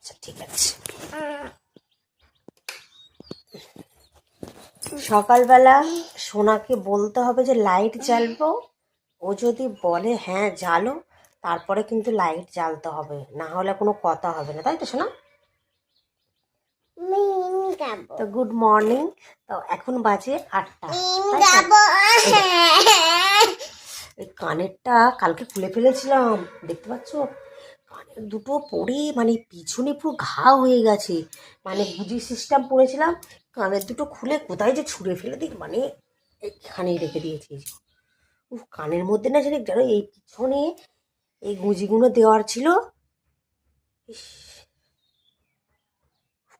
আচ্ছা ঠিক আছে। সকালবেলা সোনাকে বলতে হবে যে লাইট জ্বালবো, ও যদি বলে হ্যাঁ জ্বালো, তারপরে কিন্তু লাইট জ্বালতে হবে, না হলে কোনো কথা হবে না, তাই তো সোনা? তো গুড মর্নিং। তো এখন বাজে 8টা। এই কানেরটা কালকে খুলে ফেলেছিলাম, দেখতে পাচ্ছ? কানের দুটো পরে মানে পিছনে পুরো ঘা হয়ে গেছে, মানে গুজি সিস্টেম পরেছিলাম, কানের দুটো খুলে কোথায় যে ছুঁড়ে ফেলে দিই, মানে এখানেই রেখে দিয়েছি। কানের মধ্যে না জানি জানো এই পিছনে এই গুঁজিগুলো দেওয়ার ছিল। ইস,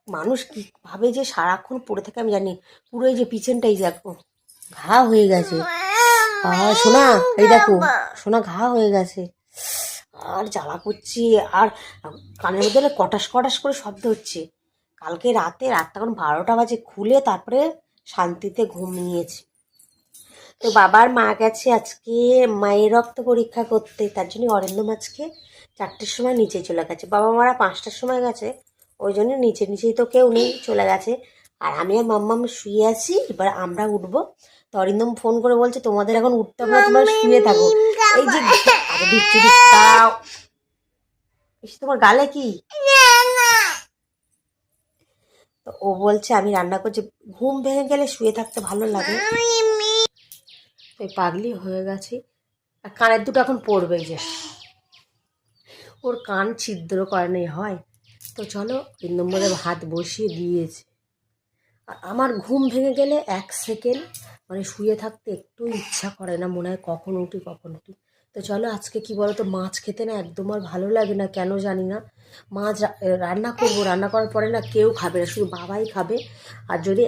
মানুষ কি ভাবে যে সারাক্ষণ পড়ে থাকে আমি জানি। পুরো এই যে পিছনটাই দেখো ঘা হয়ে গেছে। আর শোনা, এই দেখো শোনা, ঘা হয়ে গেছে, আর জ্বালা করছে, আর কানের মধ্যে কটাস কটাস করে শব্দ হচ্ছে। কালকে রাত তখন 12টা বাজে, খুলে তারপরে শান্তিতে ঘুমিয়েছি। তো বাবার মা গেছে আজকে মায়ের রক্ত পরীক্ষা করতে, তার জন্য অরিন্দম আজকে 4টের সময় নিচে চলে গেছে। বাবা মারা 5টার সময় গেছে, ওই জন্য নিচেই তো কেউ নেই, চলে গেছে। আর আমি আর মাম্মাম শুয়ে আছি, এবার আমরা উঠবো। তো অরিন্দম ফোন করে বলছে তোমাদের এখন উঠতে হবে না, তোমরা শুয়ে থাকো। এই যে আরে দিচ্ছি দাও, তোমার গালে কি? তো ও বলছে আমি রান্না করছি, ঘুম ভেঙে গেলে শুয়ে থাকতে ভালো লাগে। তো পাগলি হয়ে গেছে। আর কানের দুটো এখন পড়বে, যে ওর কান ছিদ্র করানোই হয়। তো চলো 3 নম্বরে ভাত বসিয়ে দিয়েছে। আর আমার ঘুম ভেঙে গেলে 1 সেকেন্ড মানে শুয়ে থাকতে একটু ইচ্ছা করে না, মনে হয় কখন উঠি কখন উঠি। তো চলো আজকে কি বলো তো, মাছ খেতে না একদম আর ভালো লাগে না, কেন জানি না। মাছ রান্না করবো, রান্না করার পরে না কেউ খাবে না, শুধু বাবাই খাবে। আর যদি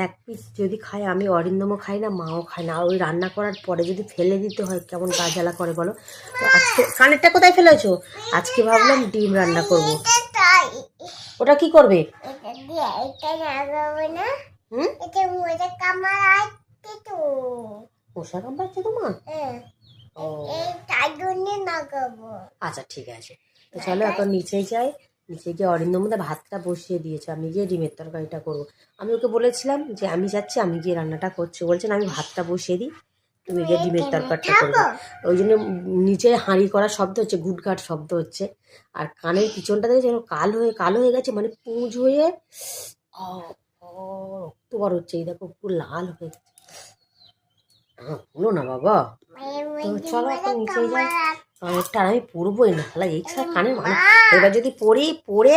1 পিস যদি খায়, আমি অরিন্দমও খাই না, মাও খায় না। আর ওই রান্না করার পরে যদি ফেলে দিতে হয় কেমন গা জ্বালা করে বলো। তো আজকে কানেরটা কোথায় ফেলেছো? আজকে ভাবলাম ডিম রান্না করব। ওটা কি করবে? মশা কামড়াচ্ছে তোমার? আচ্ছা ঠিক আছে। তো চলো এখন নিচে যাই, নিচে গিয়ে অরিন্দম ভাতটা বসিয়ে দিয়েছে, আমি গিয়ে ডিমের তরকারিটা করবো। আমি ওকে বলেছিলাম যে আমি যাচ্ছি, আমি গিয়ে রান্নাটা করছি। বলছেন আমি ভাতটা বসিয়ে দিই, তুমি গিয়ে ডিমের তরকারিটা করবে। ওই জন্য নিচে হাঁড়ি করার শব্দ হচ্ছে, গুটঘাট শব্দ হচ্ছে। আর কানের পিছনটা দেখে যেন কালো হয়ে গেছে, মানে পুঁজ হয়ে রক্ত বার হচ্ছে, এই দেখো পুরো লাল হয়ে গেছে। বলো না বাবা। তো চলো এখন নিচে যাই, কানেরটা আমি পরবোই না, তাহলে এই কানের মানে এবার যদি পরে